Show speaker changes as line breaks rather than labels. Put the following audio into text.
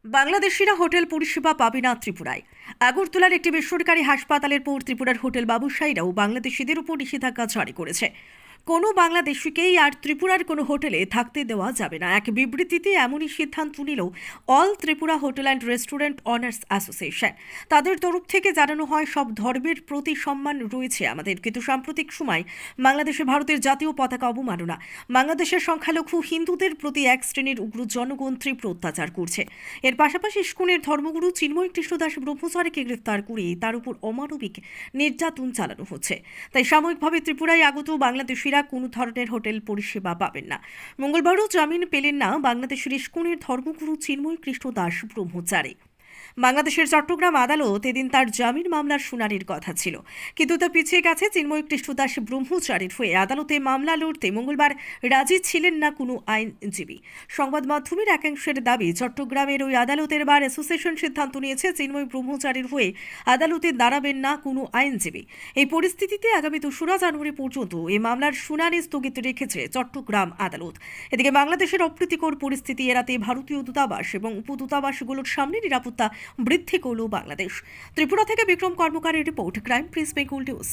বাংলাদেশিরা হোটেল পরিষেবা পাবে না ত্রিপুরায়। আগরতলার একটি বেসরকারি হাসপাতালের পর ত্রিপুরার হোটেল ব্যবসায়ীরাও বাংলাদেশিদের উপর নিষেধাজ্ঞা জারি করেছে। কোনো বাংলাদেশিকেই আর ত্রিপুরার কোনো হোটেলে থাকতে দেওয়া যাবে না। এক বিবৃতিতে এমনই সিদ্ধান্ত নিল all Tripura hotel and restaurant honours association. তাদের তরফ থেকে জানানো হয়, সব ধর্মের প্রতি সম্মান রয়েছে আমাদের, কিন্তু সাম্প্রতিক সময় বাংলাদেশে ভারতের জাতীয় পতাকা অবমাননা, বাংলাদেশের সংখ্যালঘু হিন্দুদের প্রতি এক শ্রেণীর উগ্র জনগণ তীব্র অত্যাচার করছে। এর পাশাপাশি ইস্কনের ধর্মগুরু চিন্ময় কৃষ্ণ দাস ব্রহ্মচারীকে গ্রেফতার করে তার উপর অমানবিক নির্যাতন চালানো হচ্ছে। তাই সাময়িকভাবে ত্রিপুরায় আগত বাংলাদেশিরা কোনো ধরনের হোটেল পরিষেবা পাবেন না। মঙ্গলবারও জামিন পেলেন না বাংলাদেশের ইস্কনের ধর্মগুরু চিন্ময় কৃষ্ণ দাস ব্রহ্মচারী। বাংলাদেশের চট্টগ্রাম আদালত এদিন তার জামিন মামলার শুনানির কথা ছিল, কিন্তু তা পিছিয়ে গেছে। চিন্ময় কৃষ্ণ দাস ব্রহ্মচারীর হয়ে আদালতে মামলা লড়তে মঙ্গলবার রাজি ছিলেন না কোনো আইনজীবী। সংবাদ মাধ্যমের একাংশের দাবি, চট্টগ্রামের ওই আদালতের বার অ্যাসোসিয়েশন সিদ্ধান্ত নিয়েছে চিন্ময় ব্রহ্মচারীর হয়ে আদালতে দাঁড়াবেন না কোনো আইনজীবী। এই পরিস্থিতিতে আগামী 2রা জানুয়ারি পর্যন্ত এই মামলার শুনানি স্থগিত রেখেছে চট্টগ্রাম আদালত। এদিকে বাংলাদেশের অপ্রীতিকর পরিস্থিতি এড়াতে ভারতীয় দূতাবাস এবং উপদূতাবাসগুলোর সামনে নিরাপত্তা বৃদ্ধি করল বাংলাদেশ। ত্রিপুরা থেকে বিক্রম কর্মকারের report, crime press Bengal news.